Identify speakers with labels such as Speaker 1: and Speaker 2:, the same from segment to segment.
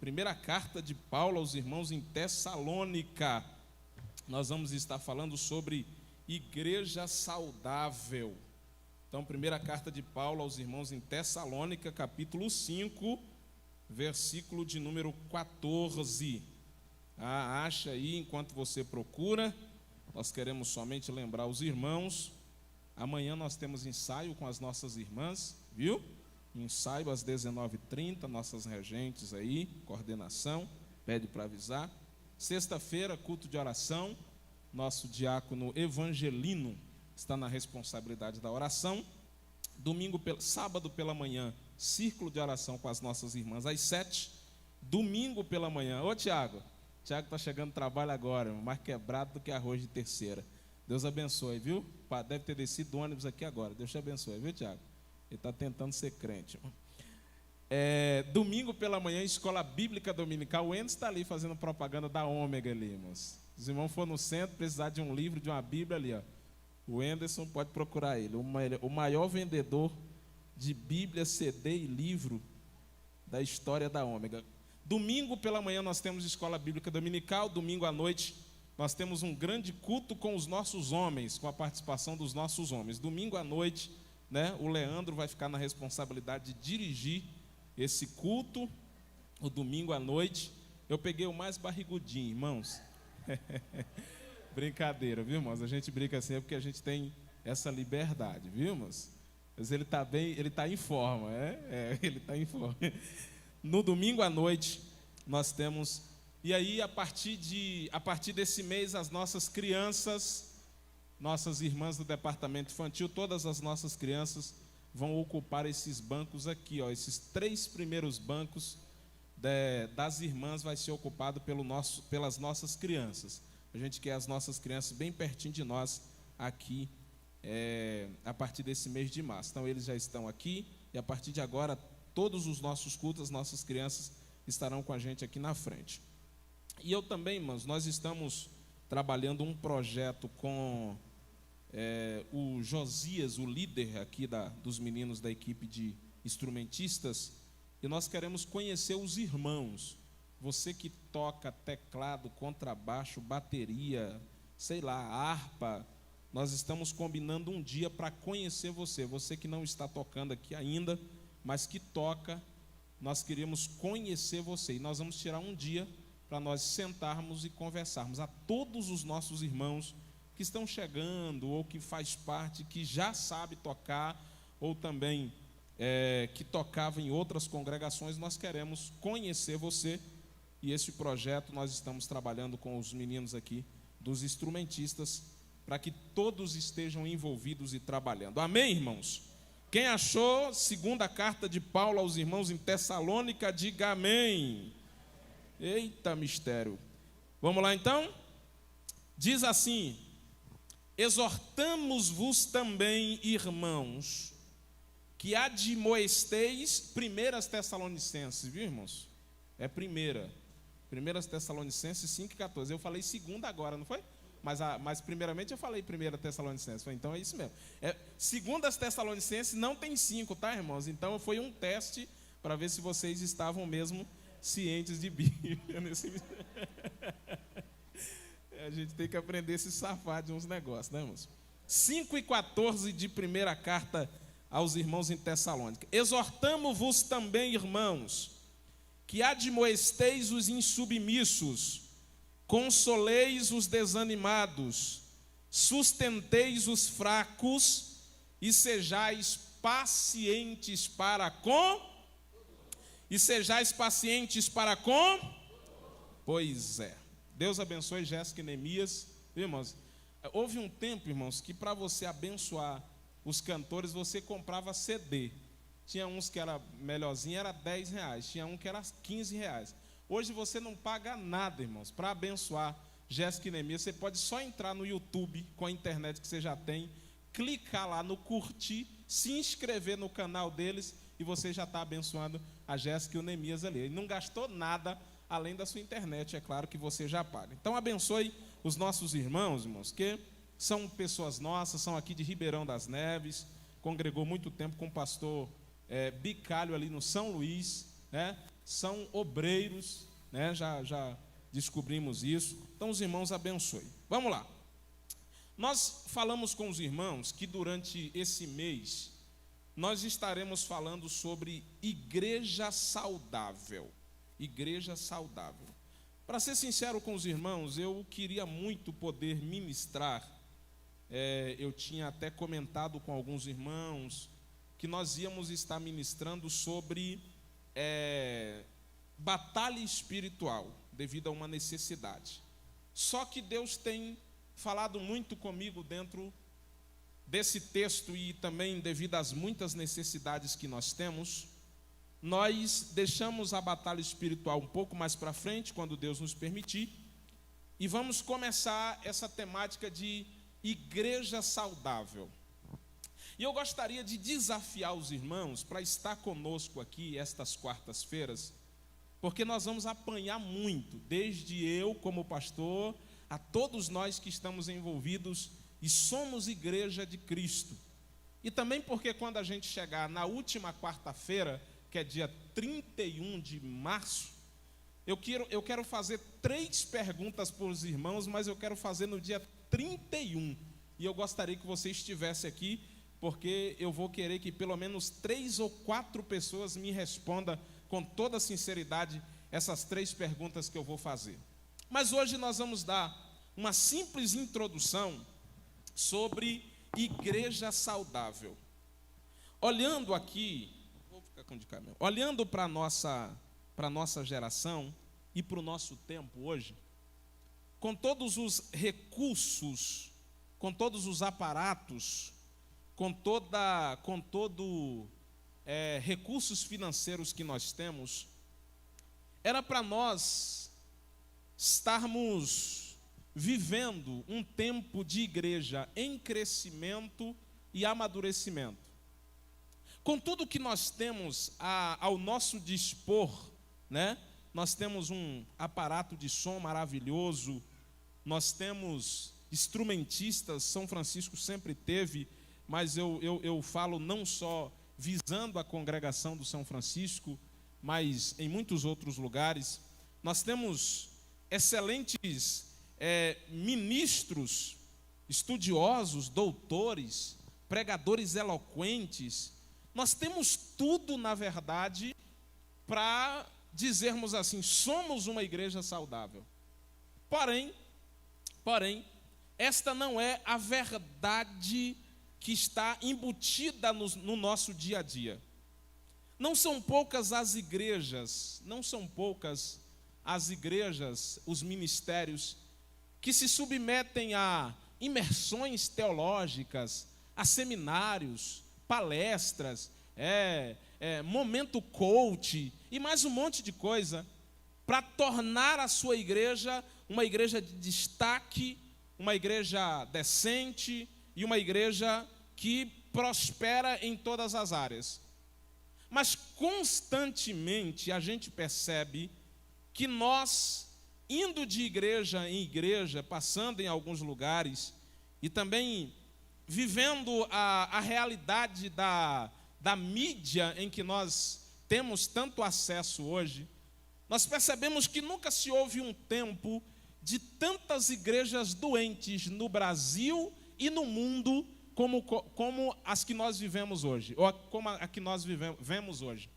Speaker 1: primeira carta de Paulo aos irmãos em Tessalônica. Nós vamos estar falando sobre igreja saudável. Então, primeira carta de Paulo aos irmãos em Tessalônica, capítulo 5, versículo de número 14. Acha aí enquanto você procura. Nós queremos somente lembrar os irmãos, amanhã nós temos ensaio com as nossas irmãs, viu? Ensaio às 19h30, nossas regentes aí, coordenação, pede para avisar. Sexta-feira, culto de oração, nosso diácono Evangelino está na responsabilidade da oração. Sábado pela manhã, círculo de oração com as nossas irmãs às 7h. Domingo pela manhã, ô Tiago está chegando no trabalho agora, mais quebrado do que arroz de terceira. Deus abençoe, viu? Deve ter descido do ônibus aqui agora. Deus te abençoe, viu, Tiago? Ele está tentando ser crente. Domingo pela manhã, escola bíblica dominical. O Enzo está ali fazendo propaganda da Ômega ali, irmãos. Os irmãos foram no centro, precisar de um livro, de uma Bíblia ali, ó. O Anderson pode procurar ele. O maior vendedor de Bíblia, CD e livro da história da Ômega. Domingo pela manhã nós temos escola bíblica dominical. Domingo à noite nós temos um grande culto com os nossos homens, com a participação dos nossos homens. Domingo à noite, né, o Leandro vai ficar na responsabilidade de dirigir esse culto, o domingo à noite. Eu peguei o mais barrigudinho, irmãos. Brincadeira, viu, irmãos? A gente brinca assim, é porque a gente tem essa liberdade, viu, irmãos? Mas ele está bem, ele está em forma, ele está em forma. No domingo à noite, nós temos... E aí, a partir desse mês, as nossas crianças... Nossas irmãs do departamento infantil, todas as nossas crianças vão ocupar esses bancos aqui, ó, esses 3 primeiros bancos das irmãs vai ser ocupado pelas nossas crianças. A gente quer as nossas crianças bem pertinho de nós aqui, a partir desse mês de março. Então, eles já estão aqui e a partir de agora, todos os nossos cultos, as nossas crianças estarão com a gente aqui na frente. E eu também, irmãos, nós estamos trabalhando um projeto com... o Josias, o líder aqui dos meninos da equipe de instrumentistas, e nós queremos conhecer os irmãos. Você que toca teclado, contrabaixo, bateria, sei lá, harpa, nós estamos combinando um dia para conhecer você que não está tocando aqui ainda, mas que toca, nós queremos conhecer você, e nós vamos tirar um dia para nós sentarmos e conversarmos a todos os nossos irmãos que estão chegando, ou que faz parte, que já sabe tocar, ou também que tocava em outras congregações. Nós queremos conhecer você, e esse projeto nós estamos trabalhando com os meninos aqui, dos instrumentistas, para que todos estejam envolvidos e trabalhando. Amém, irmãos? Quem achou segunda carta de Paulo aos irmãos em Tessalônica, diga amém. Eita mistério. Vamos lá então? Diz assim: exortamos-vos também, irmãos, que admoesteis, primeiras Tessalonicenses, viu, irmãos? Primeiras Tessalonicenses 5,14. Eu falei segunda agora, não foi? Mas primeiramente eu falei primeira Tessalonicenses. Então é isso mesmo. Segundas Tessalonicenses não tem 5, tá, irmãos? Então foi um teste para ver se vocês estavam mesmo cientes de Bíblia. A gente tem que aprender a se safar de uns negócios, né, irmãos? 5,14 de primeira carta aos irmãos em Tessalônica. Exortamo-vos também, irmãos, que admoesteis os insubmissos, consoleis os desanimados, sustenteis os fracos e sejais pacientes para com... Pois é. Deus abençoe Jéssica e Neemias. Irmãos, houve um tempo, irmãos, que para você abençoar os cantores, você comprava CD. Tinha uns que era melhorzinho, era R$10. Tinha um que era R$15. Hoje você não paga nada, irmãos, para abençoar Jéssica e Neemias. Você pode só entrar no YouTube, com a internet que você já tem, clicar lá no curtir, se inscrever no canal deles, e você já está abençoando a Jéssica e o Neemias ali. Ele não gastou nada além da sua internet, é claro que você já paga. Então abençoe os nossos irmãos, que são pessoas nossas, são aqui de Ribeirão das Neves, congregou muito tempo com o pastor Bicalho ali no São Luís, né? são obreiros, né? Já descobrimos isso. Então os irmãos abençoem. Vamos lá. Nós falamos com os irmãos que durante esse mês nós estaremos falando sobre igreja saudável. Igreja saudável. Para ser sincero com os irmãos, eu queria muito poder ministrar. Eu tinha até comentado com alguns irmãos que nós íamos estar ministrando sobre batalha espiritual, devido a uma necessidade. Só que Deus tem falado muito comigo dentro desse texto e também devido às muitas necessidades que nós temos, nós deixamos a batalha espiritual um pouco mais para frente, quando Deus nos permitir, e vamos começar essa temática de igreja saudável. E eu gostaria de desafiar os irmãos para estar conosco aqui estas quartas-feiras, porque nós vamos apanhar muito, desde eu como pastor, a todos nós que estamos envolvidos e somos igreja de Cristo. E também porque quando a gente chegar na última quarta-feira, que é dia 31 de março, eu quero fazer 3 perguntas para os irmãos, mas eu quero fazer no dia 31. E eu gostaria que você estivesse aqui, porque eu vou querer que pelo menos 3 ou 4 pessoas me respondam com toda sinceridade essas 3 perguntas que eu vou fazer. Mas hoje nós vamos dar uma simples introdução sobre igreja saudável. Olhando aqui, olhando para a nossa geração e para o nosso tempo hoje, com todos os recursos, com todos os aparatos, com recursos financeiros que nós temos, era para nós estarmos vivendo um tempo de igreja em crescimento e amadurecimento. Com tudo que nós temos ao nosso dispor, né? Nós temos um aparato de som maravilhoso, nós temos instrumentistas, São Francisco sempre teve, mas eu falo não só visando a congregação do São Francisco, mas em muitos outros lugares. Nós temos excelentes ministros, estudiosos, doutores, pregadores eloquentes. Nós temos tudo, na verdade, para dizermos assim, somos uma igreja saudável. Porém, esta não é a verdade que está embutida no nosso dia a dia. Não são poucas as igrejas, os ministérios que se submetem a imersões teológicas, a seminários, palestras, momento coach e mais um monte de coisa, para tornar a sua igreja uma igreja de destaque, uma igreja decente e uma igreja que prospera em todas as áreas. Mas constantemente a gente percebe que nós, indo de igreja em igreja, passando em alguns lugares e também vivendo a realidade da mídia em que nós temos tanto acesso hoje, nós percebemos que nunca se houve um tempo de tantas igrejas doentes no Brasil e no mundo como as que nós vivemos hoje, ou como a que nós vivemos hoje.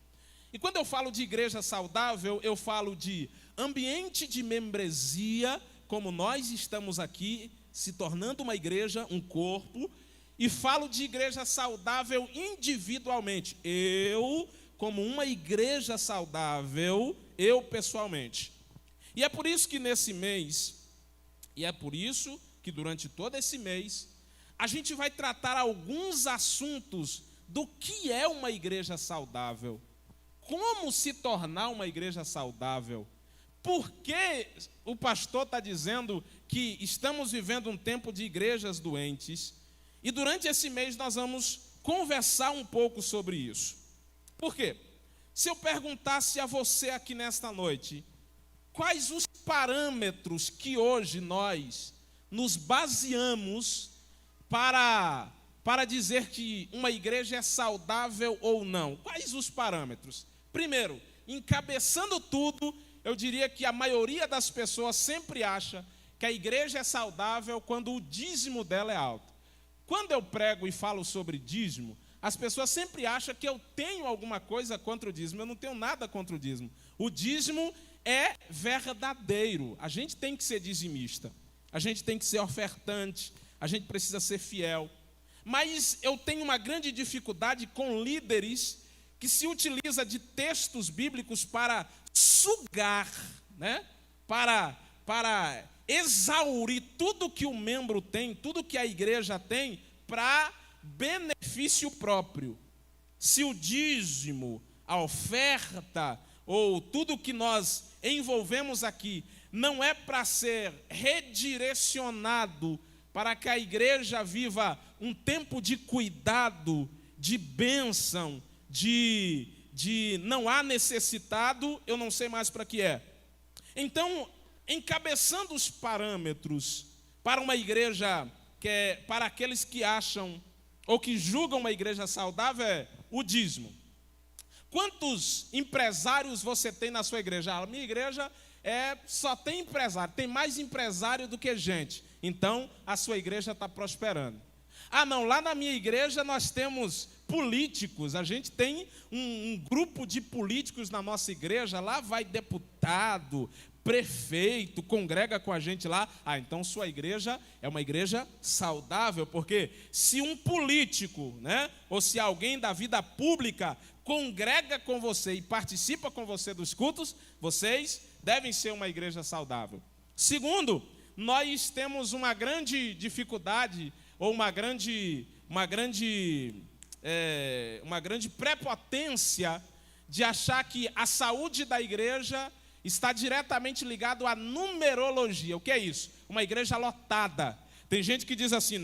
Speaker 1: E quando eu falo de igreja saudável, eu falo de ambiente de membresia, como nós estamos aqui, se tornando uma igreja, um corpo, e falo de igreja saudável individualmente. Eu, como uma igreja saudável, eu pessoalmente. E é por isso que nesse mês, e é por isso que durante todo esse mês, a gente vai tratar alguns assuntos do que é uma igreja saudável. Como se tornar uma igreja saudável? Por que o pastor está dizendo que estamos vivendo um tempo de igrejas doentes? E durante esse mês nós vamos conversar um pouco sobre isso. Por quê? Se eu perguntasse a você aqui nesta noite, quais os parâmetros que hoje nós nos baseamos para dizer que uma igreja é saudável ou não? Quais os parâmetros? Primeiro, encabeçando tudo, eu diria que a maioria das pessoas sempre acha que a igreja é saudável quando o dízimo dela é alto. Quando eu prego e falo sobre dízimo, as pessoas sempre acham que eu tenho alguma coisa contra o dízimo. Eu não tenho nada contra o dízimo. O dízimo é verdadeiro. A gente tem que ser dizimista. A gente tem que ser ofertante. A gente precisa ser fiel. Mas eu tenho uma grande dificuldade com líderes que se utiliza de textos bíblicos para sugar, né? Para exaurir tudo que o membro tem, tudo que a igreja tem, para benefício próprio. Se o dízimo, a oferta, ou tudo que nós envolvemos aqui, não é para ser redirecionado para que a igreja viva um tempo de cuidado, de bênção, de não há necessitado, eu não sei mais para que é. Então, encabeçando os parâmetros para uma igreja, para aqueles que acham ou que julgam uma igreja saudável, é o dízimo. Quantos empresários você tem na sua igreja? A minha igreja só tem empresário, tem mais empresário do que gente. Então, a sua igreja está prosperando. Ah, não, lá na minha igreja nós temos políticos, a gente tem um grupo de políticos na nossa igreja, lá vai deputado, prefeito, congrega com a gente lá. Ah, então sua igreja é uma igreja saudável, porque se um político, né, ou se alguém da vida pública congrega com você e participa com você dos cultos, vocês devem ser uma igreja saudável. Segundo, nós temos uma grande dificuldade, ou uma grande prepotência de achar que a saúde da igreja está diretamente ligado à numerologia. O que é isso? Uma igreja lotada. Tem gente que diz assim,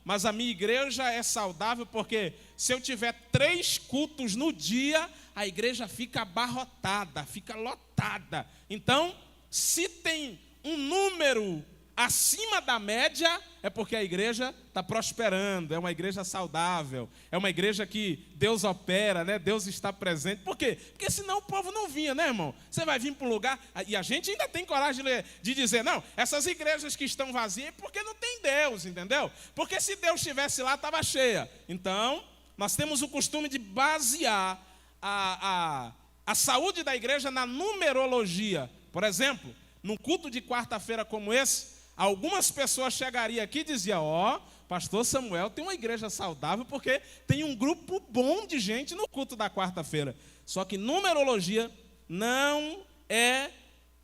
Speaker 1: mas a minha igreja é saudável porque se eu tiver 3 cultos no dia, a igreja fica abarrotada, fica lotada. Então, se tem um número acima da média, é porque a igreja está prosperando, é uma igreja saudável, é uma igreja que Deus opera, né? Deus está presente. Por quê? Porque senão o povo não vinha, né, irmão? Você vai vir para um lugar, e a gente ainda tem coragem de dizer, não, essas igrejas que estão vazias é porque não tem Deus, entendeu? Porque se Deus estivesse lá, estava cheia. Então, nós temos o costume de basear a saúde da igreja na numerologia. Por exemplo, num culto de quarta-feira como esse, algumas pessoas chegariam aqui e diziam, pastor Samuel tem uma igreja saudável porque tem um grupo bom de gente no culto da quarta-feira. Só que numerologia não é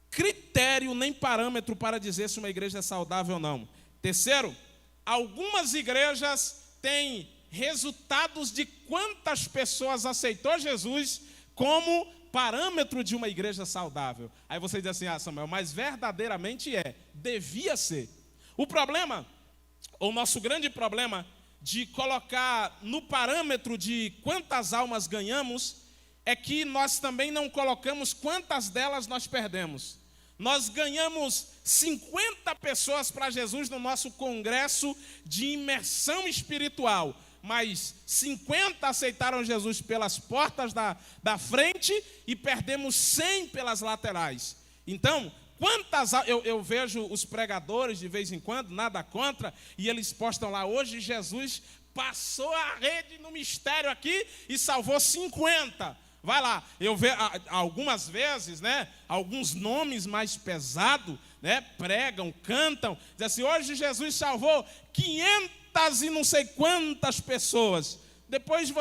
Speaker 1: critério nem parâmetro para dizer se uma igreja é saudável ou não. Terceiro, algumas igrejas têm resultados de quantas pessoas aceitou Jesus como parâmetro de uma igreja saudável. Aí você diz assim, Samuel, mas verdadeiramente devia ser. O problema, o nosso grande problema de colocar no parâmetro de quantas almas ganhamos, é que nós também não colocamos quantas delas nós perdemos. Nós ganhamos 50 pessoas para Jesus no nosso congresso de imersão espiritual, mas 50 aceitaram Jesus pelas portas da frente e perdemos 100 pelas laterais. Então, eu vejo os pregadores de vez em quando, nada contra, e eles postam lá, hoje Jesus passou a rede no mistério aqui e salvou 50. Vai lá, eu vejo algumas vezes, né, alguns nomes mais pesados, né, pregam, cantam, dizem assim, hoje Jesus salvou 500 e não sei quantas pessoas. Depois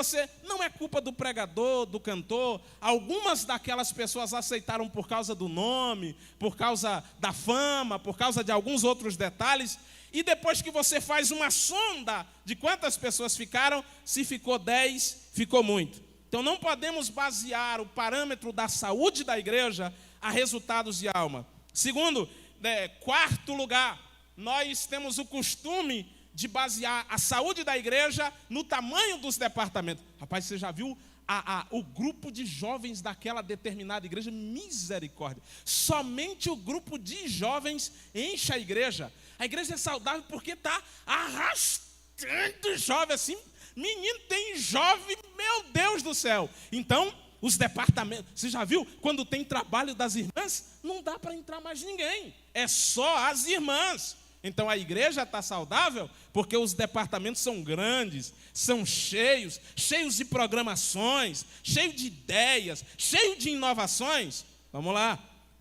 Speaker 1: não é culpa do pregador, do cantor. Algumas daquelas pessoas aceitaram por causa do nome, por causa da fama, por causa de alguns outros detalhes. E depois que você faz uma sonda de quantas pessoas ficaram, se ficou 10, ficou muito. Então não podemos basear o parâmetro da saúde da igreja a resultados de alma. Segundo, quarto lugar, nós temos o costume de basear a saúde da igreja no tamanho dos departamentos. Rapaz, você já viu o grupo de jovens daquela determinada igreja? Misericórdia. Somente o grupo de jovens enche a igreja. A igreja é saudável porque está arrastando jovem assim. Menino, tem jovem, meu Deus do céu. Então, os departamentos. Você já viu quando tem trabalho das irmãs? Não dá para entrar mais ninguém. É só as irmãs. Então a igreja está saudável porque os departamentos são grandes, são cheios de programações, cheios de ideias, cheios de inovações. Vamos lá.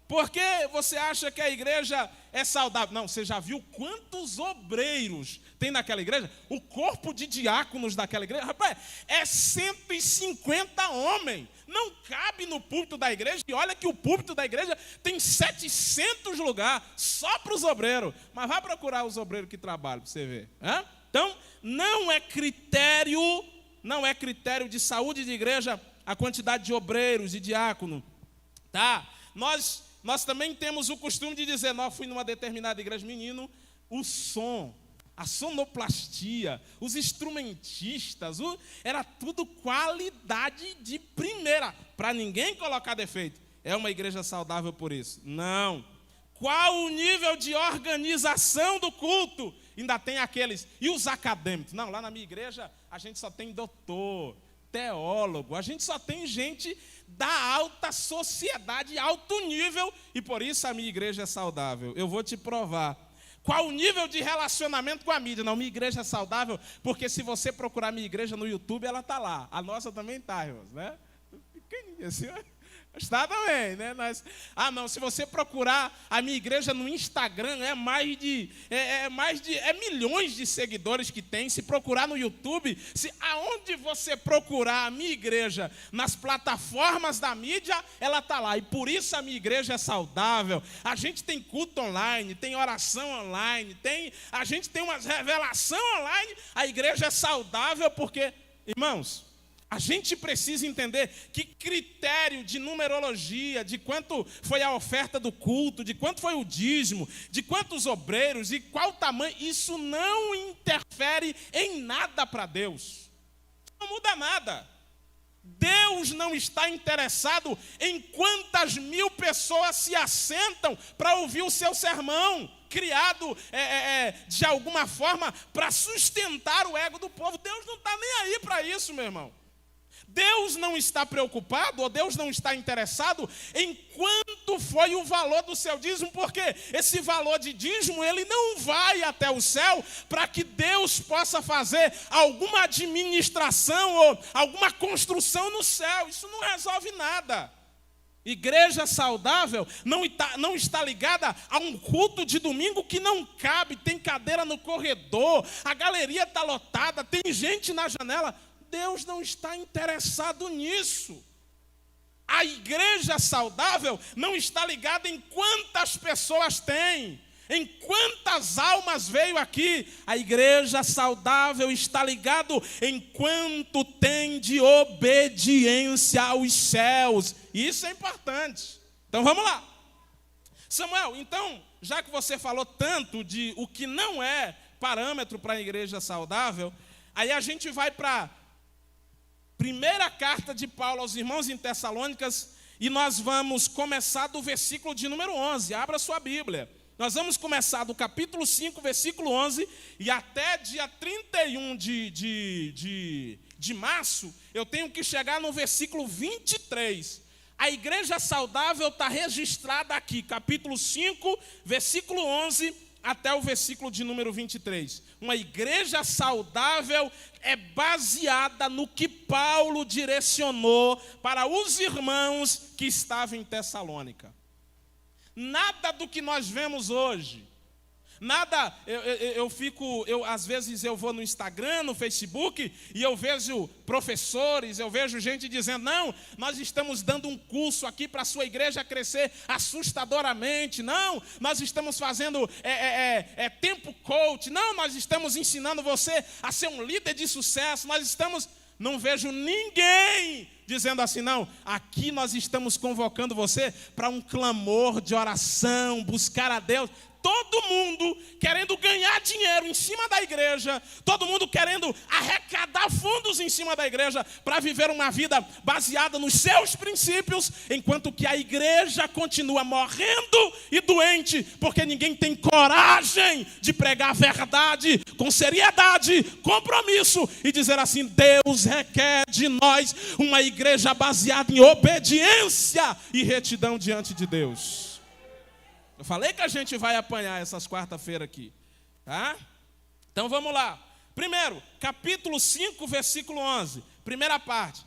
Speaker 1: Por que você acha que a igreja é saudável? Não, você já viu quantos obreiros tem naquela igreja? O corpo de diáconos daquela igreja, rapaz, é 150 homens. Não cabe no púlpito da igreja. E olha que o púlpito da igreja tem 700 lugares só para os obreiros. Mas vai procurar os obreiros que trabalham para você ver. Então, não é critério de saúde de igreja a quantidade de obreiros e diáconos. Tá? Nós também temos o costume de dizer, nós fui numa determinada igreja, menino, o som, a sonoplastia, os instrumentistas, era tudo qualidade de primeira, para ninguém colocar defeito. É uma igreja saudável por isso? Não. Qual o nível de organização do culto? Ainda tem aqueles, e os acadêmicos? Não, lá na minha igreja a gente só tem doutor, teólogo, a gente só tem gente da alta sociedade, alto nível, e por isso a minha igreja é saudável. Eu vou te provar. Qual o nível de relacionamento com a mídia? Não, minha igreja é saudável, porque se você procurar minha igreja no YouTube, ela está lá. A nossa também está, irmãos, né? Pequenininha assim, está também, né? Não, se você procurar a minha igreja no Instagram, é milhões de seguidores que tem. Se procurar no YouTube, aonde você procurar a minha igreja nas plataformas da mídia, ela está lá. E por isso a minha igreja é saudável. A gente tem culto online, tem oração online, a gente tem uma revelação online. A igreja é saudável porque, irmãos, a gente precisa entender que critério de numerologia, de quanto foi a oferta do culto, de quanto foi o dízimo, de quantos obreiros e qual tamanho, isso não interfere em nada para Deus. Não muda nada. Deus não está interessado em quantas mil pessoas se assentam para ouvir o seu sermão, criado de alguma forma para sustentar o ego do povo. Deus não está nem aí para isso, meu irmão. Deus não está preocupado, ou Deus não está interessado em quanto foi o valor do seu dízimo, porque esse valor de dízimo, ele não vai até o céu para que Deus possa fazer alguma administração ou alguma construção no céu. Isso não resolve nada. Igreja saudável não está ligada a um culto de domingo que não cabe, tem cadeira no corredor, a galeria está lotada, tem gente na janela. Deus não está interessado nisso. A igreja saudável não está ligada em quantas pessoas tem, em quantas almas veio aqui. A igreja saudável está ligado em quanto tem de obediência aos céus. Isso é importante. Então vamos lá. Samuel, então, já que você falou tanto de o que não é parâmetro para a igreja saudável, aí a gente vai para primeira carta de Paulo aos irmãos em Tessalônicas, e nós vamos começar do versículo de número 11. Abra sua Bíblia. Nós vamos começar do capítulo 5, versículo 11, e até dia 31 de março, eu tenho que chegar no versículo 23. A igreja saudável está registrada aqui, capítulo 5, versículo 11, até o versículo de número 23. Uma igreja saudável é baseada no que Paulo direcionou para os irmãos que estavam em Tessalônica. Nada do que nós vemos hoje, nada, às vezes eu vou no Instagram, no Facebook, e eu vejo professores, eu vejo gente dizendo, não, nós estamos dando um curso aqui para a sua igreja crescer assustadoramente, não, nós estamos fazendo tempo coach, não, nós estamos ensinando você a ser um líder de sucesso, não vejo ninguém dizendo assim, não, aqui nós estamos convocando você para um clamor de oração, buscar a Deus. Todo mundo querendo ganhar dinheiro em cima da igreja, todo mundo querendo arrecadar fundos em cima da igreja para viver uma vida baseada nos seus princípios, enquanto que a igreja continua morrendo e doente, porque ninguém tem coragem de pregar a verdade com seriedade, compromisso e dizer assim, Deus requer de nós uma igreja igreja baseada em obediência e retidão diante de Deus. Eu falei que a gente vai apanhar essas quarta-feira aqui, tá? Então vamos lá. Primeiro, capítulo 5, versículo 11. Primeira parte.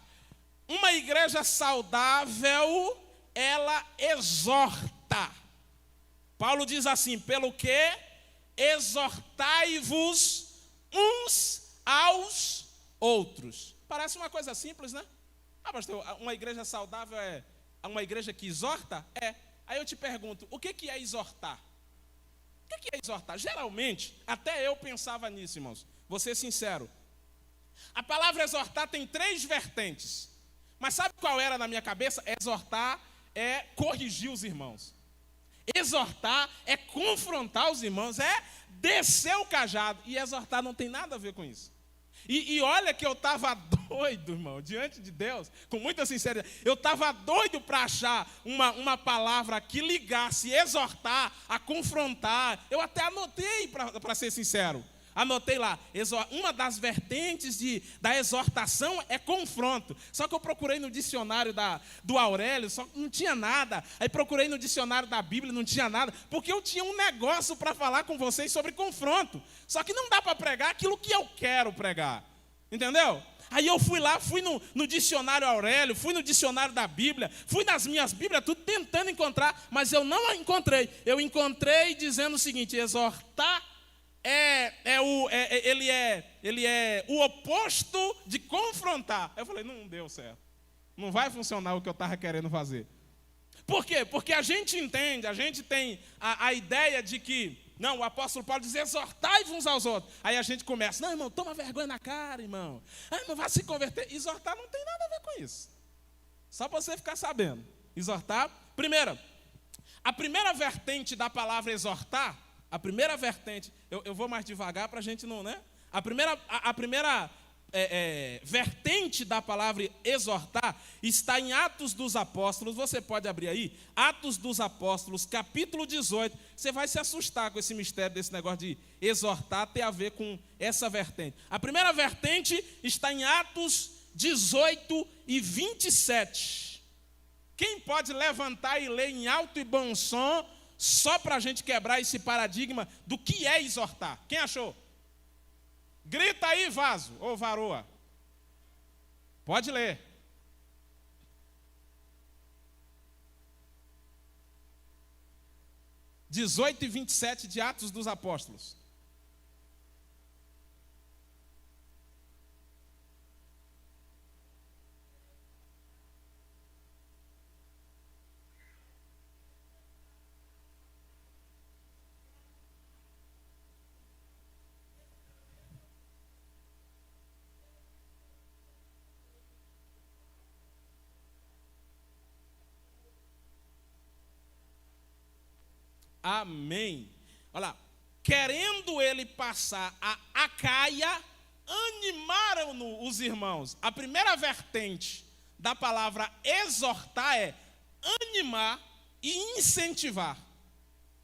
Speaker 1: Uma igreja saudável, ela exorta. Paulo diz assim: pelo que exortai-vos uns aos outros. Parece uma coisa simples, né? Ah, pastor, uma igreja saudável é uma igreja que exorta? É. Aí eu te pergunto, o que é exortar? O que é exortar? Geralmente, até eu pensava nisso, irmãos. Vou ser sincero. A palavra exortar tem 3 vertentes. Mas sabe qual era na minha cabeça? Exortar é corrigir os irmãos. Exortar é confrontar os irmãos, é descer o cajado. E exortar não tem nada a ver com isso. E olha que eu estava doido, irmão, diante de Deus, com muita sinceridade. Eu estava doido para achar uma palavra que ligasse exortar a confrontar. Eu até anotei, para ser sincero. Anotei lá, uma das vertentes da exortação é confronto. Só que eu procurei no dicionário do Aurélio, só que não tinha nada. Aí procurei no dicionário da Bíblia, não tinha nada. Porque eu tinha um negócio para falar com vocês sobre confronto. Só que não dá para pregar aquilo que eu quero pregar. Entendeu? Aí eu fui lá, fui no dicionário Aurélio, fui no dicionário da Bíblia, fui nas minhas Bíblias, tudo tentando encontrar, mas eu não encontrei. Eu encontrei dizendo o seguinte: exortar ele é o oposto de confrontar. Eu falei, não deu certo. Não vai funcionar o que eu estava querendo fazer. Por quê? Porque a gente entende, a gente tem a ideia de que, não, o apóstolo Paulo diz, exortai uns aos outros. Aí a gente começa, não, irmão, toma vergonha na cara, irmão. Não vai se converter. Exortar não tem nada a ver com isso. Só para você ficar sabendo. Exortar, a primeira vertente da palavra exortar, a primeira vertente, eu vou mais devagar para a gente não, né? A primeira vertente da palavra exortar está em Atos dos Apóstolos. Você pode abrir aí, Atos dos Apóstolos, capítulo 18. Você vai se assustar com esse mistério desse negócio de exortar ter a ver com essa vertente. A primeira vertente está em Atos 18 e 27. Quem pode levantar e ler em alto e bom som, só para a gente quebrar esse paradigma do que é exortar? Quem achou? Grita aí, vaso, ou varoa. Pode ler. (18 e 27 de Atos dos Apóstolos). Amém. Olha lá. Querendo ele passar a Acaia, animaram-no os irmãos. A primeira vertente da palavra exortar é animar e incentivar.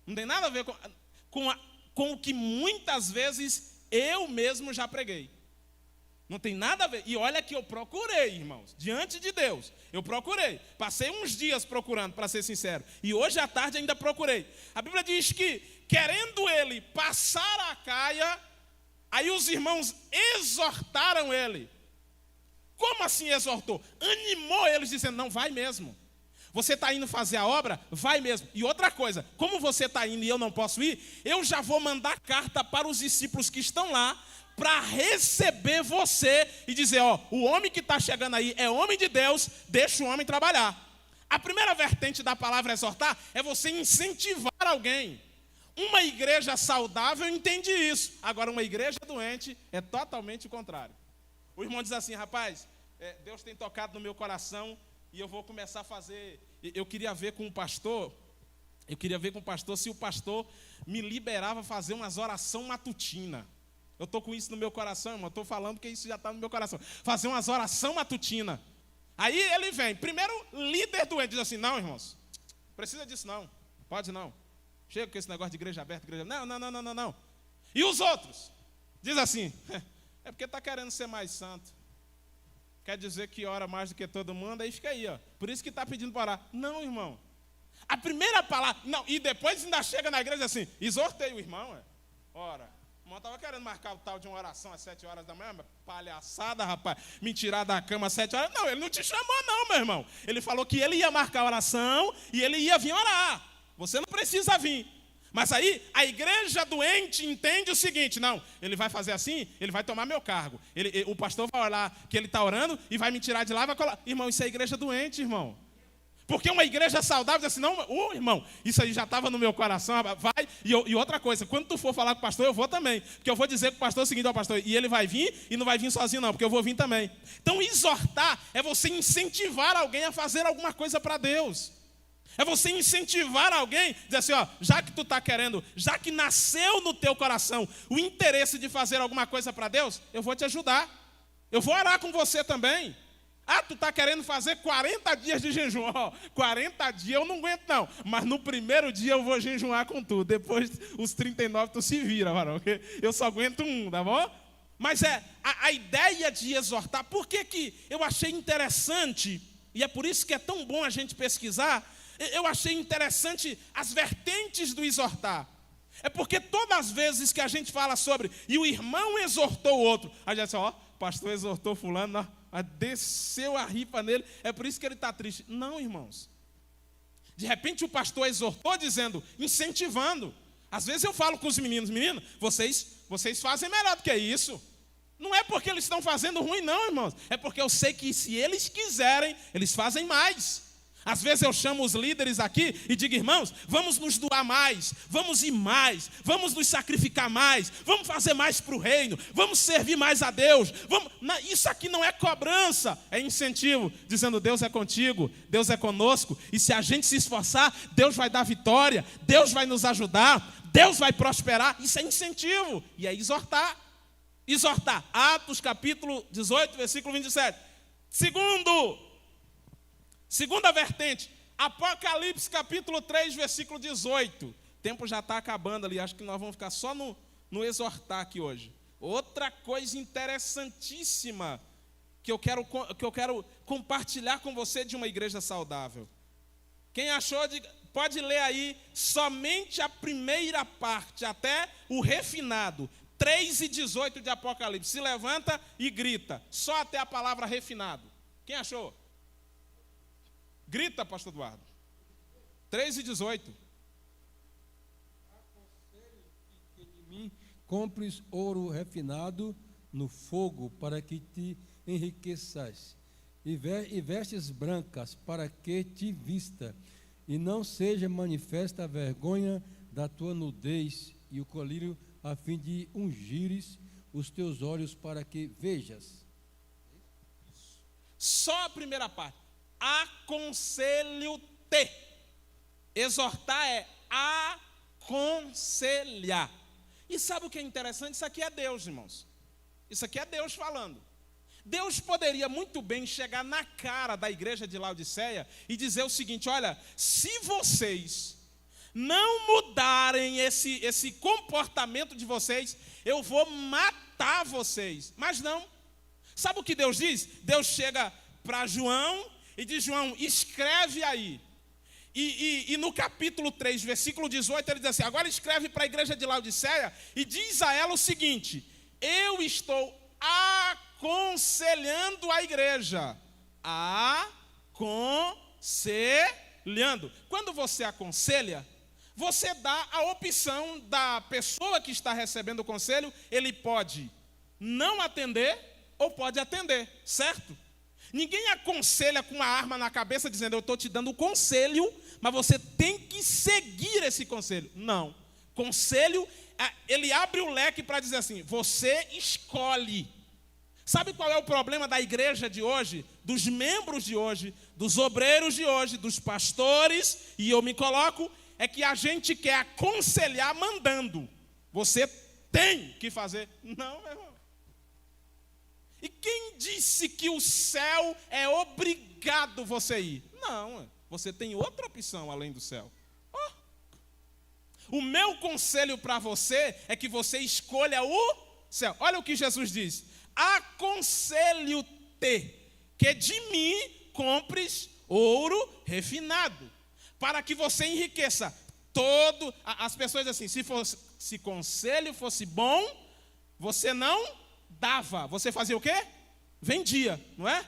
Speaker 1: Não tem nada a ver com o que muitas vezes eu mesmo já preguei. Não tem nada a ver. E olha que eu procurei, irmãos, diante de Deus. Eu procurei. Passei uns dias procurando, para ser sincero. E hoje à tarde ainda procurei. A Bíblia diz que, querendo ele passar a Acaia, aí os irmãos exortaram ele. Como assim exortou? Animou eles, dizendo, não, vai mesmo. Você está indo fazer a obra? Vai mesmo. E outra coisa, como você está indo e eu não posso ir, eu já vou mandar carta para os discípulos que estão lá, para receber você e dizer, ó, o homem que está chegando aí é homem de Deus, deixa o homem trabalhar. A primeira vertente da palavra exortar é você incentivar alguém. Uma igreja saudável entende isso. Agora, uma igreja doente é totalmente o contrário. O irmão diz assim, rapaz, Deus tem tocado no meu coração e eu vou começar a fazer. Eu queria ver com o pastor se o pastor me liberava a fazer umas orações matutinas. Eu estou com isso no meu coração, irmão. Estou falando porque isso já está no meu coração. Fazer umas orações matutinas. Aí ele vem. Primeiro, líder doente. Diz assim, não, irmãos. Precisa disso não. Pode não. Chega com esse negócio de igreja aberta. Não. E os outros? Diz assim, é porque está querendo ser mais santo. quer dizer que ora mais do que todo mundo, aí fica aí, ó. Por isso que está pedindo para orar. Não, irmão. A primeira palavra, não, e depois ainda chega na igreja assim, exortei o irmão, ora. O irmão estava querendo marcar o tal de uma oração às 7 horas da manhã, mas palhaçada, rapaz, me tirar da cama às 7 horas. Não, ele não te chamou não, meu irmão. Ele falou que ele ia marcar a oração e ele ia vir orar. Você não precisa vir. Mas aí a igreja doente entende o seguinte, não, ele vai fazer assim, ele vai tomar meu cargo. O pastor vai orar que ele está orando e vai me tirar de lá e vai colocar. Irmão, isso é igreja doente, irmão. Porque uma igreja saudável diz assim, não, irmão, isso aí já estava no meu coração, vai. E outra coisa, quando tu for falar com o pastor, eu vou também. Porque eu vou dizer para o pastor o seguinte, ó pastor, e ele vai vir e não vai vir sozinho não, porque eu vou vir também. Então exortar é você incentivar alguém a fazer alguma coisa para Deus. É você incentivar alguém, dizer assim, ó, já que tu está querendo, já que nasceu no teu coração o interesse de fazer alguma coisa para Deus, eu vou te ajudar. Eu vou orar com você também. Ah, tu está querendo fazer 40 dias de jejum. Ó, 40 dias eu não aguento não, mas no primeiro dia eu vou jejuar com tu. Depois, os 39 tu se vira, varão, porque eu só aguento um, tá bom? Mas a ideia de exortar, por que eu achei interessante, e é por isso que é tão bom a gente pesquisar, eu achei interessante as vertentes do exortar. É porque todas as vezes que a gente fala sobre, e o irmão exortou o outro, a gente diz assim, ó, o pastor exortou fulano, desceu a ripa nele, é por isso que ele está triste. Não, irmãos. De repente o pastor exortou dizendo, incentivando. Às vezes eu falo com os meninos, vocês fazem melhor do que isso. Não é porque eles estão fazendo ruim não, irmãos. É porque eu sei que se eles quiserem, eles fazem mais. Às vezes eu chamo os líderes aqui e digo, irmãos, vamos nos doar mais, vamos ir mais, vamos nos sacrificar mais, vamos fazer mais para o reino, vamos servir mais a Deus. Isso aqui não é cobrança, é incentivo, dizendo Deus é contigo, Deus é conosco, e se a gente se esforçar, Deus vai dar vitória, Deus vai nos ajudar, Deus vai prosperar. Isso é incentivo, e é exortar. Exortar, Atos capítulo 18, versículo 27. Segunda vertente, Apocalipse capítulo 3, versículo 18. O tempo já está acabando ali, acho que nós vamos ficar só no exortar aqui hoje. Outra coisa interessantíssima que eu quero compartilhar com você de uma igreja saudável. Quem achou, pode ler aí somente a primeira parte, até o refinado. 3:18 de Apocalipse. Se levanta e grita, só até a palavra refinado. Quem achou? Grita, pastor Eduardo. 3:18.
Speaker 2: Aconselho que de mim compres ouro refinado no fogo, para que te enriqueças, e vestes brancas, para que te vista, e não seja manifesta a vergonha da tua nudez, e o colírio, a fim de ungires os teus olhos, para que vejas.
Speaker 1: Só a primeira parte. Aconselho-te. Exortar é aconselhar. E sabe o que é interessante? Isso aqui é Deus, irmãos. Isso aqui é Deus falando. Deus poderia muito bem chegar na cara da igreja de Laodiceia e dizer o seguinte, olha, se vocês não mudarem esse comportamento de vocês, eu vou matar vocês. Mas não. Sabe o que Deus diz? Deus chega para João e diz, João, escreve aí. E no capítulo 3, versículo 18, ele diz assim, agora escreve para a igreja de Laodiceia e diz a ela o seguinte, eu estou aconselhando a igreja. Aconselhando. Quando você aconselha, você dá a opção da pessoa que está recebendo o conselho, ele pode não atender ou pode atender, certo? Ninguém aconselha com uma arma na cabeça dizendo, eu estou te dando um conselho, mas você tem que seguir esse conselho. Não. Conselho, ele abre o leque para dizer assim, você escolhe. Sabe qual é o problema da igreja de hoje, dos membros de hoje, dos obreiros de hoje, dos pastores, e eu me coloco, é que a gente quer aconselhar mandando. Você tem que fazer. Não, meu irmão. E quem disse que o céu é obrigado você ir? Não, você tem outra opção além do céu. Oh. O meu conselho para você é que você escolha o céu. Olha o que Jesus diz. Aconselho-te que de mim compres ouro refinado, para que você enriqueça todo. As pessoas assim, se conselho fosse bom, você não dava. Você fazia o quê? Vendia, não é?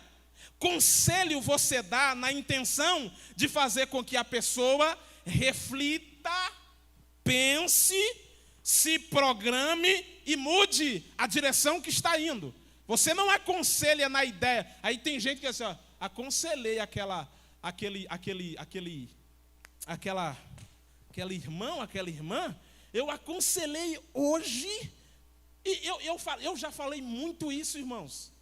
Speaker 1: Conselho você dá na intenção de fazer com que a pessoa reflita, pense, se programe e mude a direção que está indo. Você não aconselha na ideia. Aí tem gente que diz assim, ó, aconselhei aquele irmão, aquela irmã, eu aconselhei hoje, e eu já falei muito isso, irmãos,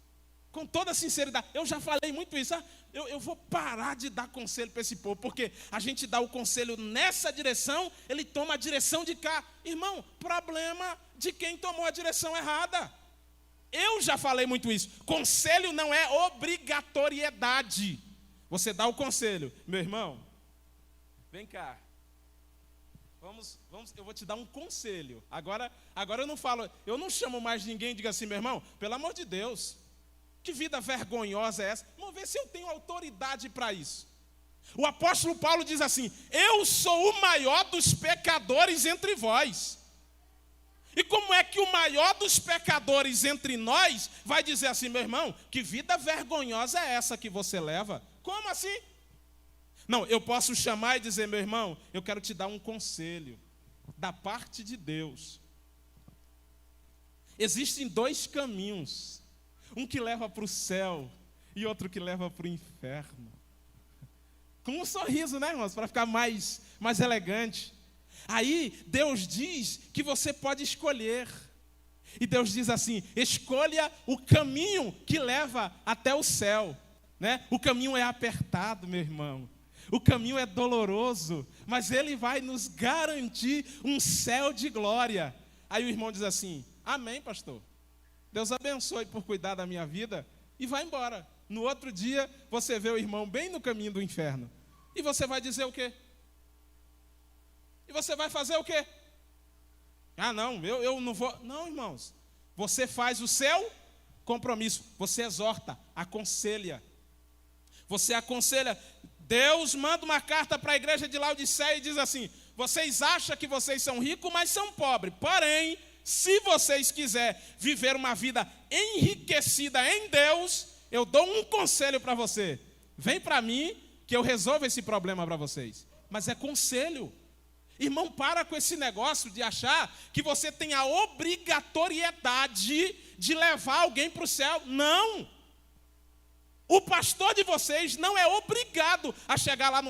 Speaker 1: com toda sinceridade, eu já falei muito isso, eu vou parar de dar conselho para esse povo, porque a gente dá o conselho nessa direção, ele toma a direção de cá. Irmão, problema de quem tomou a direção errada. Eu já falei muito isso. Conselho não é obrigatoriedade. Você dá o conselho, meu irmão, vem cá, vamos, eu vou te dar um conselho. Agora eu não chamo mais ninguém e digo assim, meu irmão, pelo amor de Deus, que vida vergonhosa é essa? Vamos ver se eu tenho autoridade para isso. O apóstolo Paulo diz assim, eu sou o maior dos pecadores entre vós. E como é que o maior dos pecadores entre nós vai dizer assim, meu irmão, que vida vergonhosa é essa que você leva? Como assim? Não, eu posso chamar e dizer, meu irmão, eu quero te dar um conselho da parte de Deus. Existem dois caminhos, um que leva para o céu e outro que leva para o inferno. Com um sorriso, né, irmãos, para ficar mais elegante. Aí Deus diz que você pode escolher. E Deus diz assim, escolha o caminho que leva até o céu. Né? O caminho é apertado, meu irmão. O caminho é doloroso, mas ele vai nos garantir um céu de glória. Aí o irmão diz assim, amém, pastor. Deus abençoe por cuidar da minha vida e vai embora. No outro dia, você vê o irmão bem no caminho do inferno. E você vai dizer o quê? E você vai fazer o quê? Ah, não, eu não vou. Não, irmãos. Você faz o seu compromisso. Você exorta, aconselha. Você aconselha. Deus manda uma carta para a igreja de Laodiceia e diz assim, vocês acham que vocês são ricos, mas são pobres. Porém, se vocês quiserem viver uma vida enriquecida em Deus, eu dou um conselho para você. Vem para mim que eu resolvo esse problema para vocês. Mas é conselho. Irmão, para com esse negócio de achar que você tem a obrigatoriedade de levar alguém para o céu. Não! O pastor de vocês não é obrigado a chegar lá no